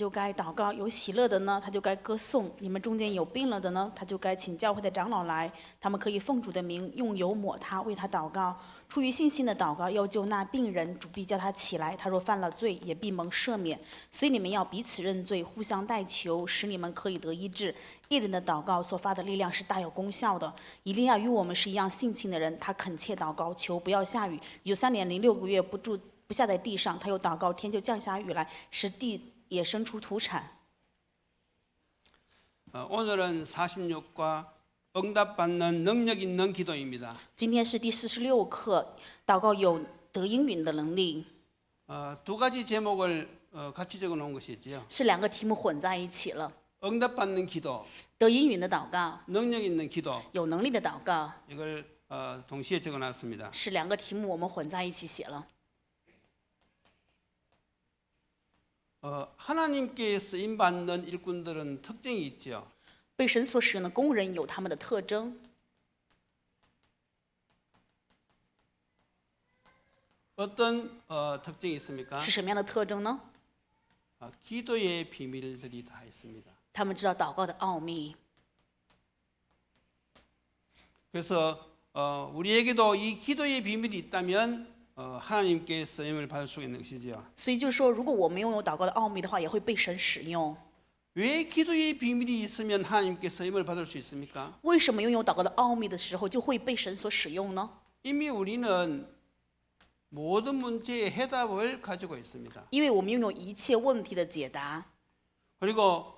就该祷告；有喜乐的呢，他就该歌颂；你们中间有病了的呢，他就该请教会的长老来，他们可以奉主的名用油抹他，为他祷告。出于信心的祷告要救那病人，主必叫他起来。他若犯了罪，也必蒙赦免。所以你们要彼此认罪，互相代求，使你们可以得医治。一人的祷告所发的力量是大有功效的。以利亚与我们是一样性情的人，他恳切祷告，求不要下雨。有3年零6个月不下在地上，他又祷告，天就降下雨来，使地也生出土产。 오늘은 46과 응답받는 능력 있는 기도입니다. 今天是第46课，祷告有得应允的能力， 두 가지 제목을 같이 적어놓은 것이지요. 是2个题目混在一起了。 응답받는 기도, 得应允的祷告， 능력 있는 기도 有能力的祷告， 이걸 동시에 적어놨습니다. 是2个题目我们混在一起写了。 하나님께 쓰임받는 일꾼들은 특징이 있죠. 被神所使用的工人有他们的特征， 어떤 특징이 있습니까? 是什么样的特征呢？ 기도의 비밀들이 다 있습니다. 他们知道祷告的奥秘， 그래서 우리에게도 이 기도의 비밀이 있다면 하나님께 쓰임을 받을 수 있는 것이지요. 所以就是说，如果我们拥有祷告的奥秘的话，也会被神使用。 왜 기도의 비밀이 있으면 하나님께 쓰임을 받을 수 있습니까? 为什么拥有祷告的奥秘的时候，就会被神所使用呢？ 이미 우리는 모든 문제의 해답을 가지고 있습니다. 因为我们拥有一切问题的解答， 그리고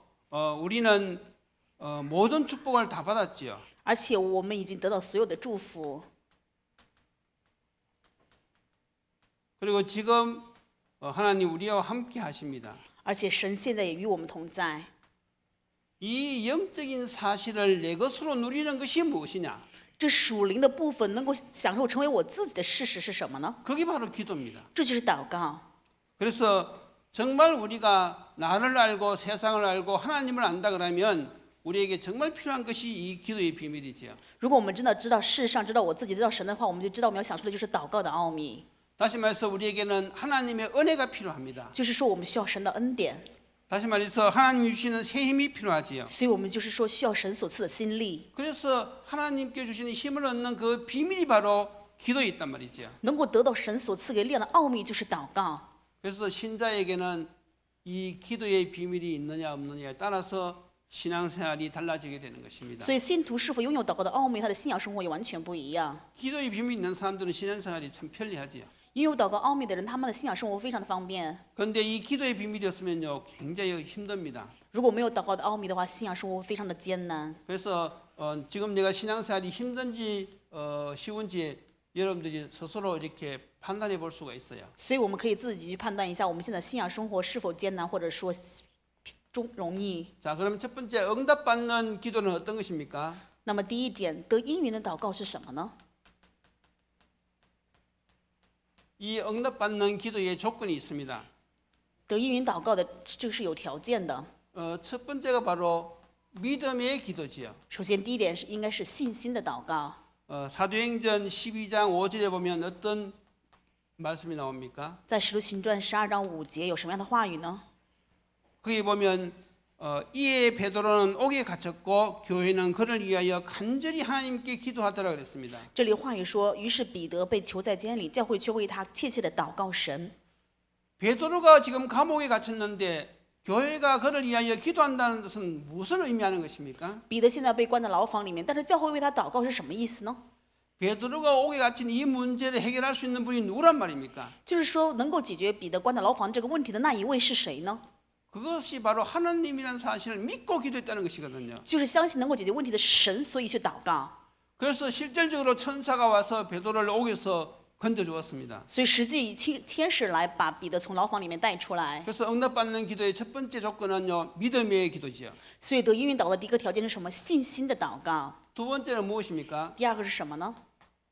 우리는 모든 축복을 다 받았지요. 而且我们已经得到所有的祝福。 그리고 지금 하나님 우리와 함께 하십니다. 而且神现在也与我们同在。 이 영적인 사실을 내 것으로 누리는 것이 무엇이냐? 这属灵的部分能够享受成为我自己的事实是什么呢？ 그게 바로 기도입니다. 这就是祷告。 그래서 정말 우리가 나를 알고 세상을 알고 하나님을 안다 그러면 우리에게 정말 필요한 것이 이 기도의 비밀이지요. 如果我们真的知道世上知道我自己知道神的话，我们就知道我们要享受的就是祷告的奥秘。 다시 말해서 우리에게는 하나님의 은혜가 필요합니다. 就是说我们需要神的恩典， 다시 말해서 하나님이 주시는 새 힘이 필요하지요. 所以我们就是说需要神所赐的心力， 그래서 하나님께 주시는 힘을 얻는 그 비밀이 바로 기도에 있단 말이죠. 能够得到神所赐给力量的奥秘就是祷告。 그래서 신자에게는 이 기도의 비밀이 있느냐 없느냐에 따라서 신앙생활이 달라지게 되는 것입니다. 所以信徒是否拥有祷告的奥秘，他的信仰生活也完全不一样。 기도의 비밀이 있는 사람들은 신앙생활이 참 편리하지요. 拥有祷告奥秘的人，他们的信仰生活非常的方便。 그런데 이 기도의 비밀이었으면요 굉장히 힘듭니다. 如果没有祷告的奥秘的话，信仰生活会非常的艰难。 그래서 지금 내가 신앙생활이 힘든지 쉬운지 여러분들이 스스로 이렇게 판단해 볼 수가 있어요. 所以我们可以自己去判断一下，我们现在信仰生活是否艰难，或者说容易。 자, 그럼 첫 번째 응답받는 기도는 어떤 것입니까? 那么第一点，得应允的祷告是什么呢？ 이 응답받는 기도의 조건이 있습니다. 得应允祷告的这个是有条件的。 첫 번째가 바로 믿음의 기도지요. 首先，第一点是应该是信心的祷告。 사도행전 12장 5절에 보면 어떤 말씀이 나옵니까? 在使徒行传12章5节有什么样的话语呢？ 거기 보면 이에 베드로는 옥에 갇혔고 교회는 그를 위하여 간절히 하나님께 기도하더라 그랬습니다. 这里话语说，于是彼得被囚在监里，教会却为他切切的祷告神。 베드로가 지금 감옥에 갇혔는데 교회가 그를 위하여 기도한다는 것은 무슨 의미하는 것입니까? 彼得现在被关在牢房里面，但是教会为他祷告是什么意思呢？ 베드로가 옥에 갇힌 이 문제를 해결할 수 있는 분이 누구란 말입니까? 就是说，能够解决彼得关在牢房这个问题的那一位是谁呢？ 그것이 바로 하나님이라는 사실을 믿고 기도했다는 것이거든요. 就是相信能够解决问题的是神，所以去祷告。 그래서 실질적으로 천사가 와서 베드로를 옥에서 건져 주었습니다. 所以实际天使来把彼得从牢房里面带出来。 그래서 응답받는 기도의 첫 번째 조건은요 믿음의 기도지요. 所以得应允祷告的第一个条件是什么？信心的祷告。 두 번째는 무엇입니까? 第二个是什么呢？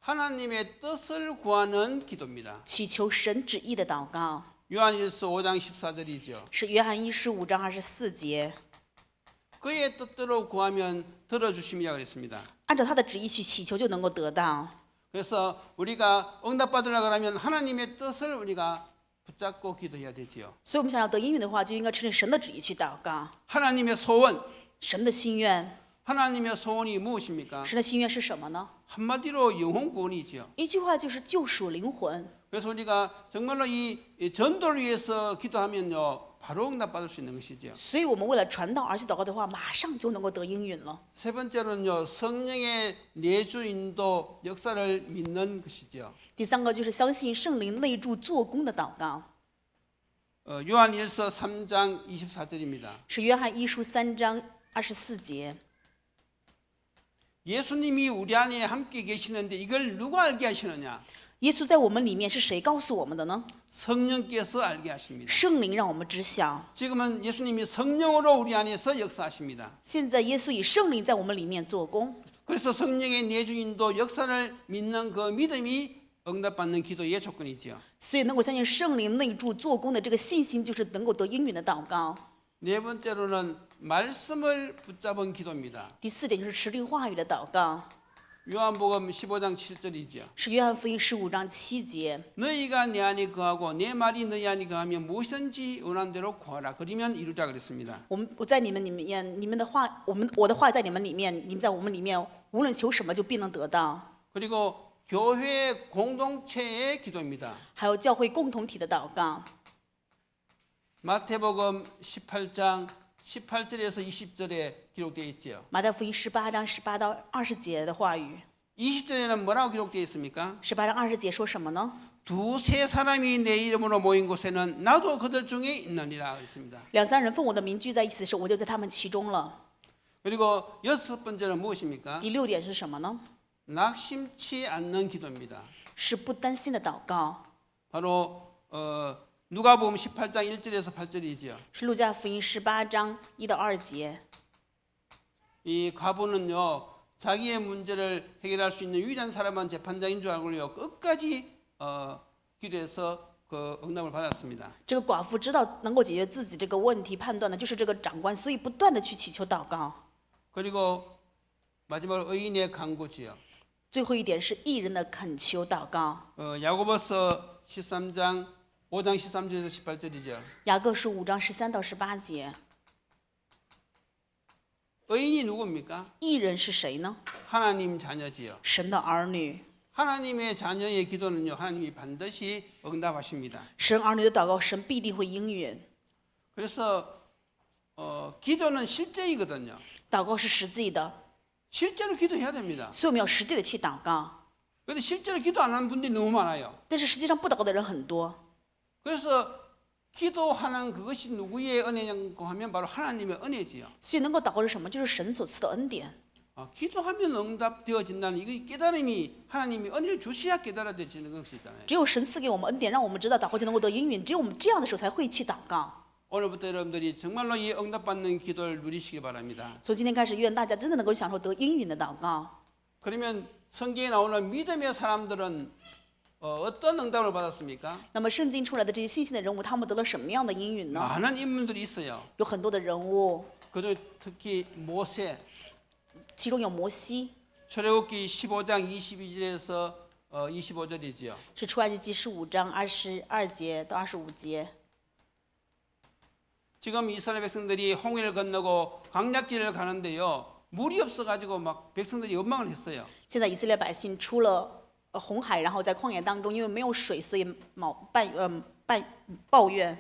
하나님의 뜻을 구하는 기도입니다. 祈求神旨意的祷告。 요한일서 5장 14절이죠. 是约翰一书5章24节。 그의 뜻대로 구하면 들어주심이라 그랬습니다. 按照他的旨意去祈求，就能够得到。 그래서 우리가 응답받으려고 하면 하나님의 뜻을 우리가 붙잡고 기도해야 되지요. 所以我们想要得应允的话，就应该趁着神的旨意去祷告。 하나님의 소원, 神的心愿， 하나님의 소원이 무엇입니까? 神的心愿是什么呢？ 한마디로 영혼 구원이지요. 一句话就是救赎灵魂。 그래서 우리가 정말로 이 전도를 위해서 기도하면요, 바로 응답받을 수 있는 것이죠. 所以我们为了传道而去祷告的话，马上就能够得应允了。 세 번째로는요, 성령의 내주 인도 역사를 믿는 것이죠. 第三个就是相信圣灵内住做工的祷告， 요한일서 3장 24절입니다. 是约翰一书3章24节。 예수님이 우리 안에 함께 계시는데 이걸 누가 알게 하시느냐? 耶稣在我们里面是谁告诉我们的呢？ 성령께서 알게 하십니다. 圣灵让我们知晓。 지금은 예수님이 성령으로 우리 안에서 역사하십니다. 现在耶稣以圣灵在我们里面做工， 그래서 성령의 내주 인도 역사를 믿는 그 믿음이 응답받는 기도의 조건이지요. 所以能够相信圣灵内住做工的这个信心，就是能够得应允的祷告。 네 번째로는 말씀을 붙잡은 기도입니다. 第四点就是持定话语的祷告， 요한복음 15장 7절이죠. 是约翰福音15章7节。 너희가 내 안에 거하고 내 말이 너희 안에 거하면 무엇이든지 원하는 대로 구하라. 그러면 이루자 그랬습니다. 我在你们里面，你们的话，我的话在你们里面，你们在我们里面，无论求什么就必能得到。 그리고 교회 공동체의 기도입니다. 还有教会共同体的祷告， 마태복음 18장 18절에서 20절에 기록되어 있지요. 马太福音18章18到20节的话语。 20절에는 뭐라고 기록되어 있습니까? 18章20节说什么呢？ 두세 사람이 내 이름으로 모인 곳에는 나도 그들 중에 있느니라 그랬습니다. 两三人奉我的名聚在一起的时候，我就在他们其中了。 그리고 여섯 번째는 무엇입니까? 第六点是什么呢？ 낙심치 않는 기도입니다. 是不担心的祷告， 바로 누가복음 18장 1절에서 8절이지요. 是路加福音18章1到2节。 이 과부는요, 자기의 문제를 해결할 수 있는 유일한 사람은 재판장인 줄 알고요, 끝까지 기도해서 그 응답을 받았습니다. 这个寡妇知道能够解决自己这个问题判断的就是这个长官，所以不断的去祈求祷告。 그리고 마지막으로 의인의 간구지요. 最后一点是义人的恳求祷告。 야고보서 13장 5장 13절에서 18절이죠. 雅各书5章13到18节。 의인이 누굽니까? 义人是谁呢？ 하나님 자녀지요. 神的儿女。 하나님의 자녀의 기도는요, 하나님이 반드시 응답하십니다. 神儿女的祷告，神必定会应允。 그래서 기도는 실제이거든요. 祷告是实际的， 실제로 기도해야 됩니다. 所以我们要实际的去祷告。 그런데 실제로 기도 안 하는 분들이 너무 많아요. 但是实际上不祷告的人很多， 그래서 기도하는 그것이 누구의 은혜냐고 하면 바로 하나님의 은혜지요. 所以能够祷告是什么？就是神所赐的恩典。 기도하면 응답되어진다는 이 깨달음이 하나님이 은혜를 주셔야 깨달아지는 것이잖아요. 只有神赐给我们恩典，让我们知道祷告就能够得应允。只有我们这样的时候才会去祷告。 오늘부터 여러분들이 정말로 이 응답받는 기도를 누리시기 바랍니다. 从今天开始，愿大家真的能够享受得应允的祷告。 그러면 성경에 나오는 믿음의 사람들은 어떤 응답을 받았습니까? 那么圣经出来的这些信心的人物，他们得了什么样的应允呢？ 많은 인물들이 있어요. 有很多的人物， 그중 특히 모세, 其中有摩西， 출애굽기 15장 22절에서 25절이지요. 是出埃及记15章22节到25节。 지금 이스라엘 백성들이 홍해를 건너고 광야길을 가는데요. 물이 없어가지고 막 백성들이 원망을 했어요. 现在以色列百姓出了红海，然后在旷野当中，因为没有水，所以抱怨。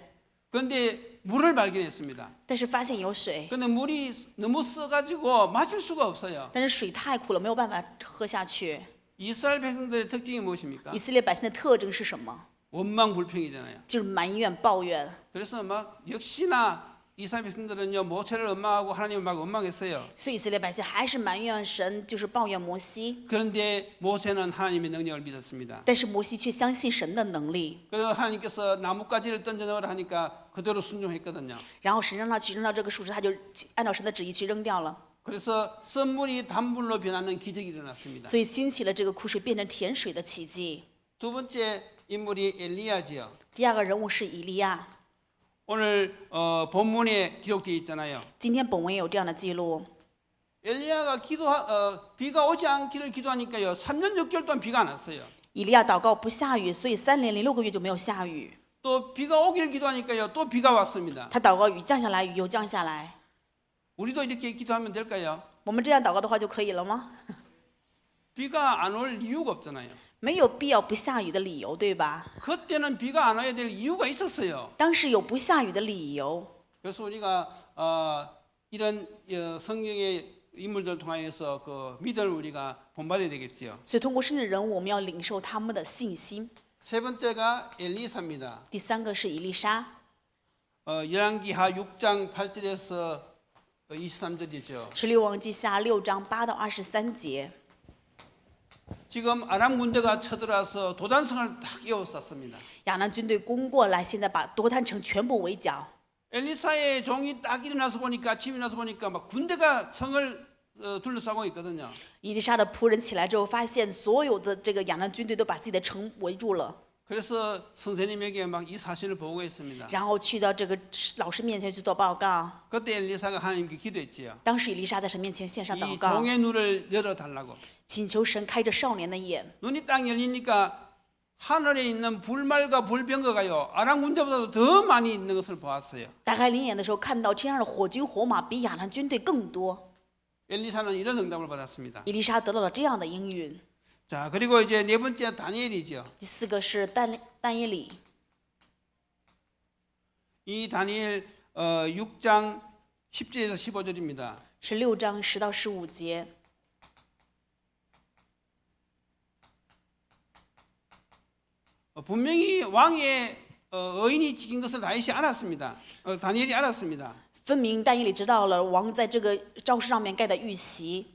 그런데 물을 발견했습니다. 但是发现有水， 그런데 물이 너무 써가지고 마실 수가 없어요. 但是水太苦了，没有办法喝下去。 이스라엘 백성들의 특징이 무엇입니까? 以色列百姓的特征是什么？ 원망불평이잖아요. 就是埋怨、抱怨。 그래서 막 역시나 이스라엘 백성들은요 모세를 원망하고 하나님을 막 원망했어요. 所以以色列百姓还是埋怨神，就是抱怨摩西。 그런데 모세는 하나님의 능력을 믿었습니다. 但是摩西却相信神的能力， 그래서 하나님께서 나뭇가지를 던져 넣으라 하니까 그대로 순종했거든요. 然后神让他去扔到这个树枝，他就按照神的旨意去扔掉了。 그래서 썬물이 단물로 변하는 기적이 일어났습니다. 所以兴起了这个苦水变成甜水的奇迹。 두 번째 인물이 엘리야지요. 第二个人物是以利亚， 오늘 본문에 기록되어 있잖아요. 今天本文也有这样的记录。 엘리야가 비가 오지 않기를 기도하니까요. 3년 6개월 동안 비가 안 왔어요. 以利亚祷告不下雨，所以3年0 6个月就没有下雨。또 비가 오길 기도하니까요. 또 비가 왔습니다. 他祷告雨降下来，雨又降下来。 우리도 이렇게 기도하면 될까요? 我们这样祷告的话就可以了吗？ 비가 안 올 이유가 없잖아요. 没有必要不下雨的理由，对吧？ 그때는 비가 안 와야 될 이유가 있었어요. 当时有不下雨的理由， 그래서 우리가 이런 성경의 인물들 통하여서 그 믿음을 우리가 본받아야 되겠지요. 所以通过圣经人物，我们要领受他们的信心。 세 번째가 엘리사입니다. 第三个是以利沙， 열왕기하 6장 8절에서 23절이죠. 是列王记下6章8到23节。 지금 아람 군대가 쳐들어와서 도단성을 딱 에워쌌습니다. 亚南军队攻过来，现在把夺坛城全部围剿。 엘리사의 종이 딱 일어나서 보니까 아침에 일어나서 보니까 막 군대가 성을 둘러싸고 있거든요. 以利沙的仆人起来之后，发现所有的这个亚南军队都把自己的城围住了， 그래서 선생님에게 막 이 사실을 보고했습니다. 然后去到这个老师面前去做报告。 그때 엘리사가 하나님께 기도했지요. 当时以利沙在神面前献上祷 이 告， 종의 눈을 열어달라고. 请求神开着少年的眼。 눈이 딱 열리니까 하늘에 있는 불말과 불병거가요 아람 군대보다도 더 많이 있는 것을 보았어요. 打开灵眼的时候，看到天上的火军火马比亚兰军队更多。 엘리사는 이런 응답을 받았습니다. 以利沙得到了这样的应允。 자, 그리고 이제 네 번째 다니엘이죠. 第四个是但以理， 이 다니엘 6장 10절에서 15절입니다. 是6章10到15节。 분명히 왕의 의인이 찍힌 것을 다윗이 알았습니다. 다니엘이 알았습니다. 分明但以理知道了王在这个诏书上面盖的玉玺，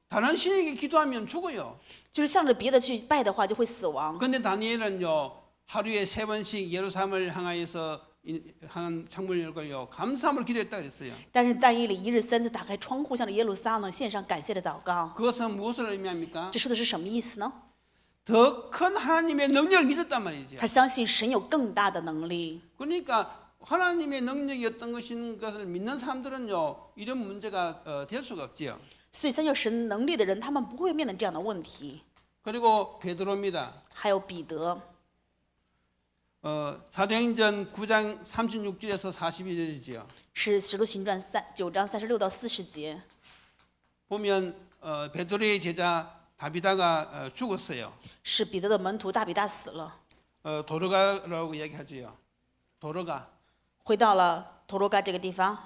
다른 신에게 기도하면 죽어요. 就是向着别的去拜的话就会死亡。 그런데 다니엘은요 하루에 3번씩 예루살렘을 향하여서 한 창문을 열고요 감사함을 기도했다 그랬어요. 但是但以理1日3次打开窗户，向着耶路撒冷献上感谢的祷告。 그것은 무엇을 의미합니까? 这说的是什么意思呢？ 더 큰 하나님의 능력을 믿었단 말이죠. 他相信神有更大的能力。 그러니까 하나님의 능력이 어떤 것인 것을 믿는 사람들은요 이런 문제가 될 수가 없지요. 所以相信神能力的人，他们不会面临这样的问题。 그리고 베드로입니다. 还有彼得， 사도행전 9장 36절에서 42절이지요. 是使徒行传9章36到40节。 보면 베드로의 제자 다비다가 죽었어요. 是彼得的门徒大比大死了， 도르가라고 이야기하지요. 도르가. 回到了陀罗嘎这个地方。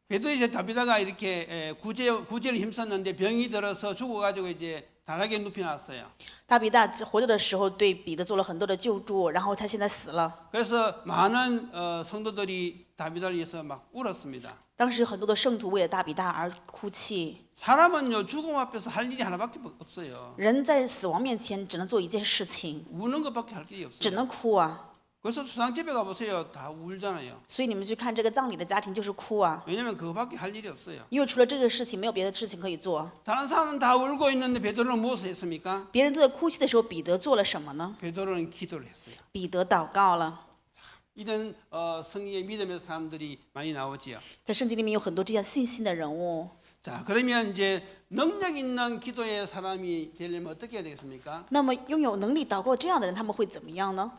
베드로의 제자 다비다가 이렇게 구제를 힘썼는데 병이 들어서 죽어가지고 이제 다락에 눕혀놨어요. 大比大活着的时候对彼得做了很多的救助，然后他现在死了。 그래서 많은 성도들이 다비다를 위해서 막 울었습니다. 当时很多的圣徒为了大比大而哭泣。 사람은요 죽음 앞에서 할 일이 하나밖에 없어요. 人在死亡面前只能做一件事情， 우는 것밖에 할 일이 只 없어요. 能哭啊。 그래서 수상집에 가보세요. 다 울잖아요. 所以你们去看这个葬礼的家庭就是哭啊， 왜냐하면 그거밖에 할 일이 없어요. 因为除了这个事情没有别的事情可以做。 다른 사람은 다 울고 있는데 베드로는 무엇을 했습니까? 别人都在哭泣的时候，彼得做了什么呢？ 베드로는 기도를 했어요. 彼得祷告了。 이런 성경의 믿음의 사람들이 많이 나오지요. 在圣经里面有很多这样信心的人物。 자, 그러면 이제 능력 있는 기도의 사람이 되려면 어떻게 해야 되겠습니까? 那么拥有能力祷告这样的人，他们会怎么样呢？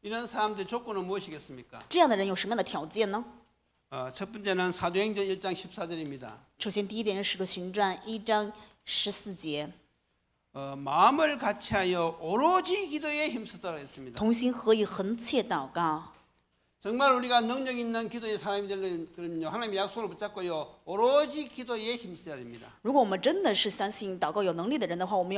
이런 사람들의 조건은 무엇이겠습니까? 这样的人有什么样的条件呢？ 첫 번째는 사도행전 1장 14절입니다. 首先，第一点是《使徒行传》1章14节， 마음을 같이하여 오로지 기도에 힘쓰도록 했습니다. 同心合意，恒切祷告。 정말 우리가 능력 있는 기도의 사람이 되려면요 하나님의 약속을 붙잡고요 오로지 기도에 힘써야 됩니다. 如果我们真的是相信祷告有能力的人的话，我们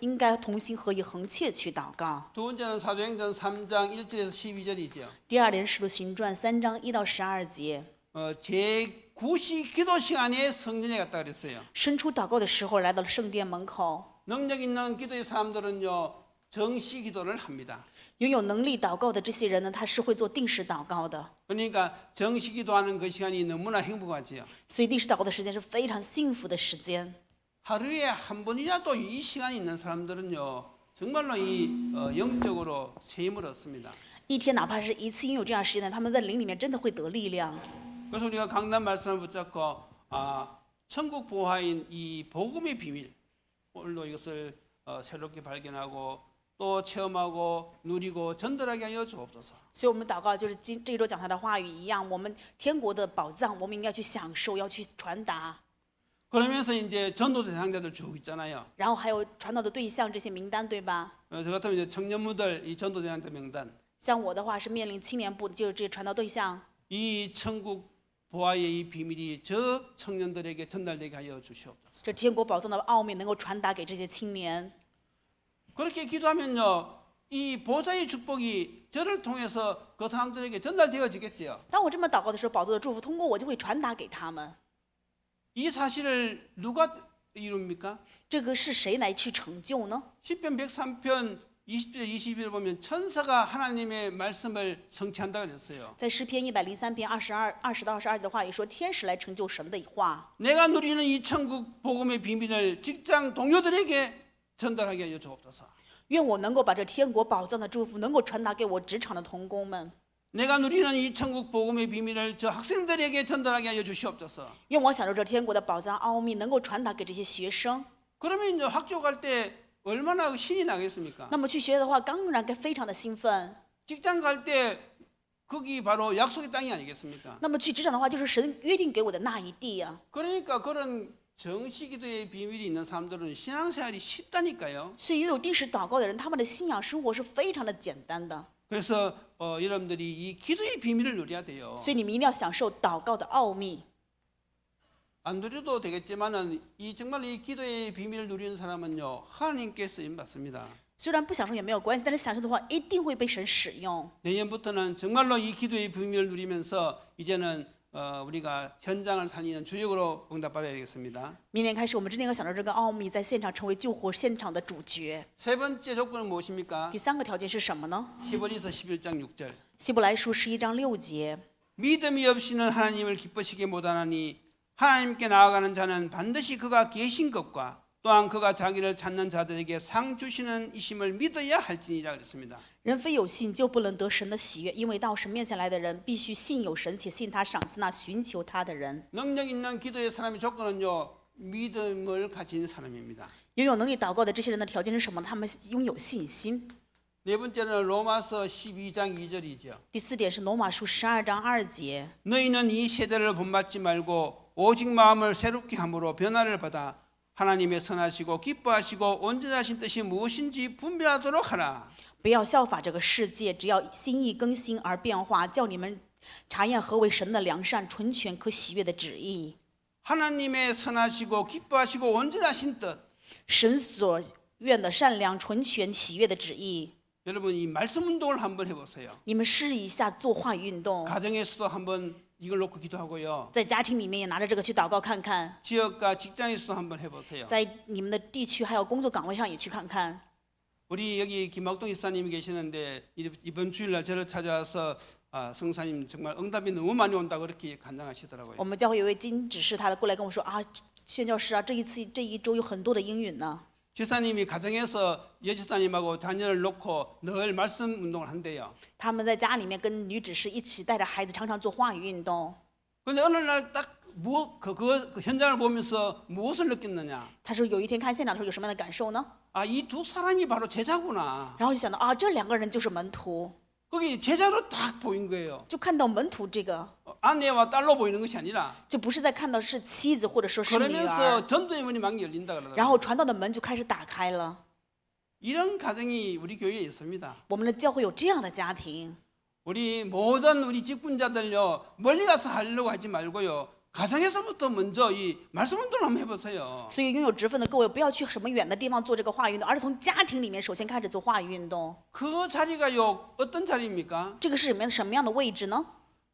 应该同心合意，恒切去祷告。 두 번째는 사도행전 3장 1절에서 12절이죠. 第二点，《使徒行传》3章1到12节， 제9시 기도 시간에 성전에 갔다 그랬어요. 伸出祷告的时候，来到了圣殿门口。 능력 있는 기도의 사람들은요 정시 기도를 합니다. 拥有能力祷告的这些人呢，他是会做定时祷告的。 그러니까 정시 기도하는 그 시간이 너무나 행복하지요. 所以定时祷告的时间是非常幸福的时间。 하루에 한 번이라도 이 시간이 있는 사람들은요 정말로 이 영적으로 세임을 얻습니다. 一天哪怕是一次拥有这样时间的，他们在灵里面真的会得力量。 그래서 우리가 강단 말씀을 붙잡고 천국 보화인 이 복음의 비밀 오늘도 이것을 새롭게 발견하고 또 체험하고 누리고 전달하게 하여 주옵소서. 所以我们祷告就是这一周讲他的话语一样，我们天国的宝藏，我们应该去享受，要去传达。 그러면서 이제 전도 대상자들 쭉 있잖아요. 然后还有传导的对象这些名单，对吧？ 저 같으면 이제 청년부들 이 전도 대상자 명단. 像我的话是面临青年部的，就是这些传导对象。 이 천국 보아의 이 비밀이 저 청년들에게 전달되게 하여 주시옵소서. 这天国宝藏的奥秘能够传达给这些青年。 그렇게 기도하면요, 이 보좌의 축복이 저를 통해서 그 사람들에게 전달되어지겠지요. 当我这么祷告的时候，宝座的祝福通过我就会传达给他们。 이 사실을 누가 이룹니까? 这个是谁来去成就呢？ 시편 103편 20절 21을 보면 천사가 하나님의 말씀을 성취한다고 그랬어요. 在诗篇103篇20到22节的话语说，天使来成就神的话。 내가 누리는 이 천국 복음의 비밀을 직장 동료들에게 전달하게 하여 주옵소서. 愿我能够把这天国宝藏的祝福能够传达给我职场的同工们。 내가 누리는 이 천국 복음의 비밀을 저 학생들에게 전달하게 하여 주시옵소서. 愿我享受这天国的宝藏奥秘能够传达给这些学生。 그러면 이제 학교 갈 때 얼마나 신이 나겠습니까? 那么去学的话，当然该非常的兴奋。 직장 갈 때 거기 바로 약속의 땅이 아니겠습니까? 那么去职场的话，就是神约定给我的那一地啊。 그러니까 그런 정시기도의 비밀이 있는 사람들은 신앙생활이 쉽다니까요. 所以拥有定时祷告的人，他们的信仰生活是非常的简单的。 그래서 여러분들이 이 기도의 비밀을 누려야 돼요. 所以你们一定要享受祷告的奥秘。 안 누려도 되겠지만은 이 정말 이 기도의 비밀을 누리는 사람은요 하나님께 쓰임 받습니다. 虽然不享受也没有关系，但是享受的话，一定会被神使用。 내년부터는 정말로 이 기도의 비밀을 누리면서 이제는 우리가 현장을 살리는 주역으로 응답받아야 되겠습니다. 明年开始，我们真的要享受这个奥秘，在现场成为救活现场的主角。 세 번째 조건은 무엇입니까? 第三个条件是什么呢？ 히브리서 11장 6절. 希伯来书11章6节。 믿음이 없이는 하나님을 기쁘시게 못하나니 하나님께 나아가는 자는 반드시 그가 계신 것과 또한 그가 자기를 찾는 자들에게 상 주시는 이심을 믿어야 할지니라 그랬습니다. 人非有信，就不能得神的喜悦，因为到神面前来的人，必须信有神，且信他赏赐那寻求他的人。 능력 있는 기도의 사람의 조건은요 믿음을 가진 사람입니다. 拥有能力祷告的这些人的条件是什么？他们拥有信心。 네 번째는 로마서 12장 2절이죠. 第四点是罗马书12章2节。 너희는 이 세대를 본받지 말고 오직 마음을 새롭게 함으로 변화를 받아 하나님의 선하시고 기뻐하시고 온전하신 뜻이 무엇인지 분별하도록 하라. 不要效法这个世界，只要心意更新而变化，叫你们查验何为神的良善、纯全、可喜悦的旨意。 하나님의 선하시고 기뻐하시고 온전하신 뜻. 神所愿的善良、纯全、喜悦的旨意。 여러분 이 말씀 운동을 한번 해보세요. 你们试一下做话语运动， 가정에서도 한번 이걸 놓고 기도하고요. 在家庭里面也拿着这个去祷告看看， 지역과 직장에서도 한번 해보세요. 在你们的地区还有工作岗位上也去看看。 우리 여기 김학동 이사님이 계시는데 이번 주일날 저를 찾아와서 성사님 정말 응답이 너무 많이 온다 그렇게 간증하시더라고요. 我们教会有一位金指示他的过来跟我说啊，宣教师啊，这一周有很多的应允呢。 지사님이 가정에서 여지사님하고 자녀를 놓고 늘 말씀 운동을 한대요. 他们在家里面跟女指示一起带着孩子，常常做话语运动。 그런데 어느 날 딱 그 현장을 보면서 무엇을 느꼈느냐? 他说有一天看现场的时候有什么样的感受呢？ 이 두 사람이 바로 제자구나. 然后就想到啊，这两个人就是门徒， 거기 제자로 딱 보인 거예요. 就看到门徒这个， 아내와 딸로 보이는 것이 아니라 就不是在看到是妻子或者说是女儿， 그러면서 전도의 문이 막 열린다 然 그러더라고요. 后传道的门就开始打开了。 이런 가정이 우리 교회에 있습니다. 我们的教会有这样的家庭， 우리 모든 우리 직분자들요 멀리 가서 하려고 하지 말고요 가정에서부터 먼저 이 말씀 운동을 한번 해보세요. 所以拥有职分的各位不要去什么远的地方做这个话语运动，而是从家庭里面首先开始做话语运动。 그 자리가요 어떤 자리입니까? 这个是什么样的位置呢？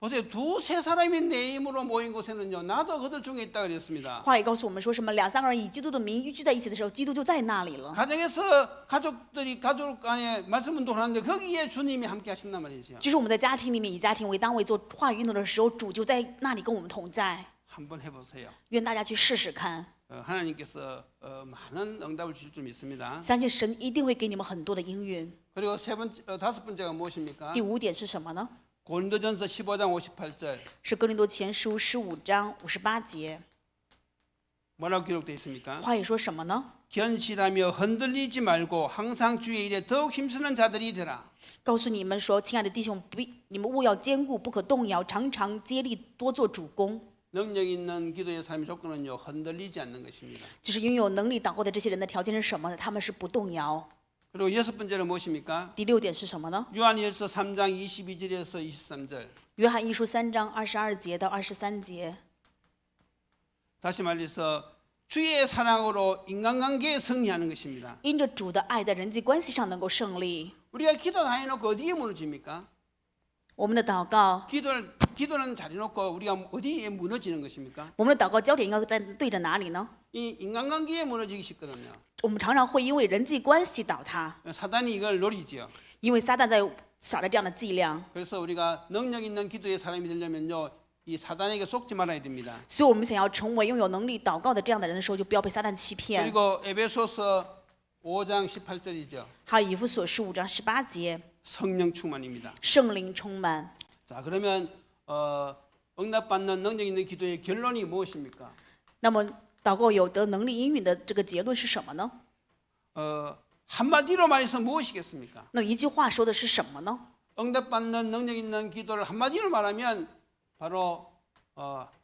보세요. 두세 사람이 내 힘으로 모인 곳에는요 나도 그들 중에 있다 그랬습니다. 话语告诉我们说什么？两三个人以基督的名义聚在一起的时候，基督就在那里了。 가정에서 가족들이 가족 간에 말씀 운동을 하는데 거기에 주님이 함께 하신단 말이죠. 就是我们在家庭里面以家庭为单位做话语运动的时候，主就在那里跟我们同在。 한번 해보세요. 愿大家去试试看， 하나님께서 많은 응답을 주실 줄 믿습니다. 相信神一定会给你们很多的应允。 그리고 다섯 번째가 무엇입니까? 第五点是什么呢？ 고린도전서 15장 58절 是哥林多前书15章58节。 뭐라고 기록되어 있습니까? 话语说什么呢？ 견실하며 흔들리지 말고 항상 주의 일에 더욱 힘쓰는 자들이 되라. 告诉你们说，亲爱的弟兄，你们务要坚固，不可动摇，常常接力，多做主公。 능력 있는 기도의 삶의 조건은요, 흔들리지 않는 것입니다. 就是拥有能力祷告的这些人的条件是什么呢？他们是不动摇。 그리고 여섯 번째는 무엇입니까? 第6点是什么呢？ 요한일서 3장 22절에서 23절. 约翰一书3章22节到23节。 다시 말해서 주의 사랑으로 인간관계에 승리하는 것입니다. 因着主的爱，在人际关系上能够胜利。 우리가 기도 다 해놓고 어디에 무너집니까? 我们的祷告， 기도는 잘해놓고 우리가 어디에 무너지는 것입니까? 我们的祷告焦点应该在对着哪里呢？ 이 인간관계에 무너지기 쉽거든요. 我们常常会因为人际关系倒塌， 사단이 이걸 노리지요. 因为撒旦在耍着这样的伎俩。 그래서 우리가 능력 있는 기도의 사람이 되려면요, 이 사단에게 속지 말아야 됩니다. 所以，我们想要成为拥有能力祷告的这样的人的时候，就不要被撒旦欺骗。 그리고 에베소서 5장 18절이죠. 还有以弗所书5章18节， 성령 충만입니다. 圣灵充满。 자, 그러면 응답받는 능력 있는 기도의 결론이 무엇입니까? 那么，祷告有得能力应允的这个结论是什么呢？ 한마디로 말해서 무엇이겠습니까? 那一句话说的是什么呢？ 응답받는 능력 있는 기도를 한마디로 말하면 바로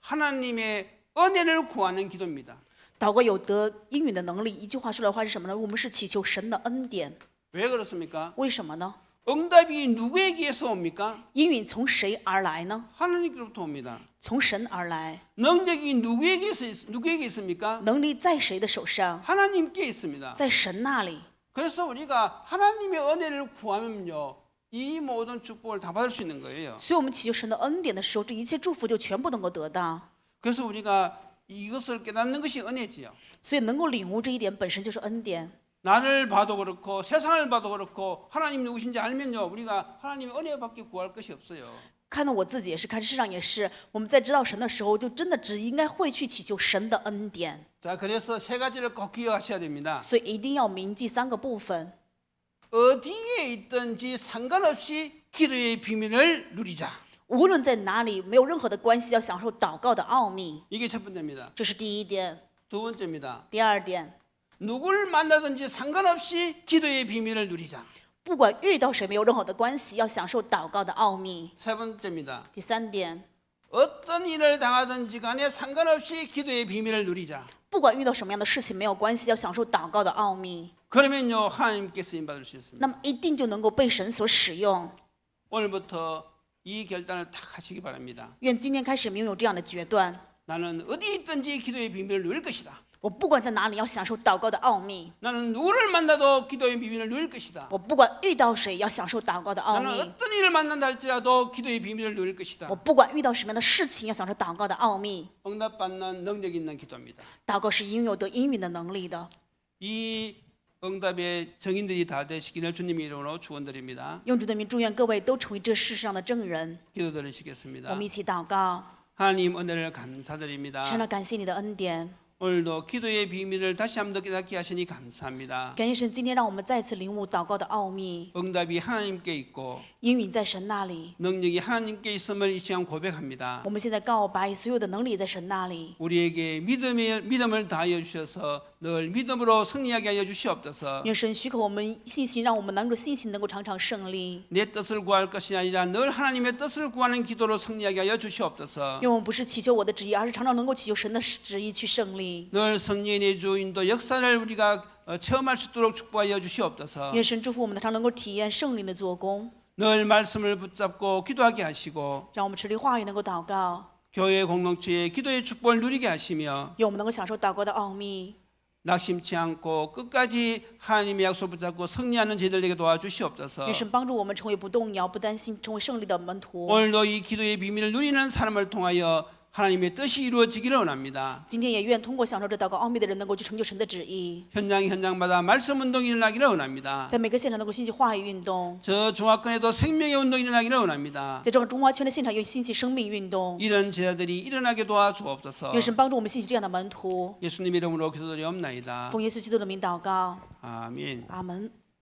하나님의 은혜를 구하는 기도입니다. 祷告有得应允的能力，一句话说的话是什么呢？我们是祈求神的恩典。 왜 그렇습니까? 为什么呢？ 응답이 누구에게서 옵니까? 应允从谁而来呢？ 하나님께로부터 옵니다. 从神而来。 능력이 누구에게 있습니까? 能力在谁的手上？ 하나님께 있습니다. 在神那里。 그래서 우리가 하나님의 은혜를 구하면요, 이 모든 축복을 다 받을 수 있는 거예요. 所以，我们祈求神的恩典的时候，这一切祝福就全部能够得到。 그래서 우리가 이것을 깨닫는 것이 은혜지요. 所以，能够领悟这一点本身就是恩典。 나를 봐도 그렇고 세상을 봐도 그렇고 하나님 누구신지 알면요, 우리가 하나님의 은혜밖에 구할 것이 없어요. 看到我自己也是，看世上也是。我们在知道神的时候，就真的只应该会去祈求神的恩典。 자, 그래서 세 가지를 꼭 기억하셔야 됩니다. 所以一定要铭记3个部分。 어디에 있든지 상관없이 기도의 비밀을 누리자. 无论在哪里，没有任何的关系，要享受祷告的奥秘。 이게 첫 번째입니다. 这是第一点。 두 번째입니다. 第二点， 누구를 만나든지 상관없이 기도의 비밀을 누리자. 不管遇到谁，没有任何的关系，要享受祷告的奥秘。 세 번째입니다. 第三点， 어떤 일을 당하든지 간에 상관없이 기도의 비밀을 누리자. 不管遇到什么样的事情，没有关系，要享受祷告的奥秘。 그러면요, 하나님께 쓰임 받을 수 있습니다. 那么一定就能够被神所使用。 오늘부터 이 결단을 딱 하시기 바랍니다. 愿今天开始，拥有这样的决断。 나는 어디 있든지 기도의 비밀을 누릴 것이다. 我不管在哪里，要享受祷告的奥秘。 나는 누구를 만나도 기도의 비밀을 누릴 것이다. 我不管遇到谁，要享受祷告的奥 나는 秘。 어떤 일을 만난다 할지라도 기도의 비밀을 누릴 것이다. 我不管遇到什么样的事情，要享受祷告的奥秘。 응답받는 능력 있는 기도입니다. 祷告是拥有得应允的能力的。 이 응답의 증인들이 다 되시기를 주님의 이름으로 축원드립니다. 用主的名，祝愿各位都成为这世上的证人。 기도 드리시겠습니다. 我们一起祷告。 하나님 은혜를 감사드립니다. 神啊，感谢你的恩典。 오늘도 기도의 비밀을 다시 한번 깨닫게 하시니 감사합니다. 感谢神，今天让我们再次领悟祷告的奥秘。 응답이 하나님께 있고 应允在神那里。 능력이 하나님께 있음을 이 시간 고백합니다. 我们现在告白，所有的能力在神那里。 우리에게 믿음을 다하여 주셔서 늘 믿음으로 승리하게 하여 주시옵소서. 愿神许可我们信心，让我们能够信心能够常常胜利。 내 뜻을 구할 것이 아니라 늘 하나님의 뜻을 구하는 기도로 승리하게 하여 주시옵소서. 因为我们不是祈求我的旨意，而是常常能够祈求神的旨意去胜利。 늘 성령의 주인도 역사를 우리가 체험할 수 있도록 축복하여 주시옵소서. 愿神祝福我们，常常能够体验圣灵的做工， 늘 말씀을 붙잡고 기도하게 하시고 让我们持立话语能够祷告， 교회 공동체의 기도의 축복을 누리게 하시며 愿我们能够享受祷告的奥秘。 낙심치 않고 끝까지 하나님의 약속을 붙잡고 승리하는 저희들에게 도와주시옵소서. 愿神帮助我们成为不动摇、不担心、成为胜利的门徒。 오늘도 이 기도의 비밀을 누리는 사람을 통하여 하나님의 뜻이 이루어지기를 원합니다. 今天也愿通过享受这祷告奥秘的人，能够去成就神的旨意， 현장마다 말씀 운동이 일어나기를 원합니다. 在每个现场能够兴起话语运动， 저 중화권에도 생명의 운동이 일어나기를 원합니다. 在这个中华圈的现场，愿兴起生命运动。 이런 제자들이 일어나게 도와주옵소서. 愿神帮助我们兴起这样的门徒。 예수님 이름으로 기도드리옵나이다. 奉耶稣基督的名祷告， 아멘. 阿门。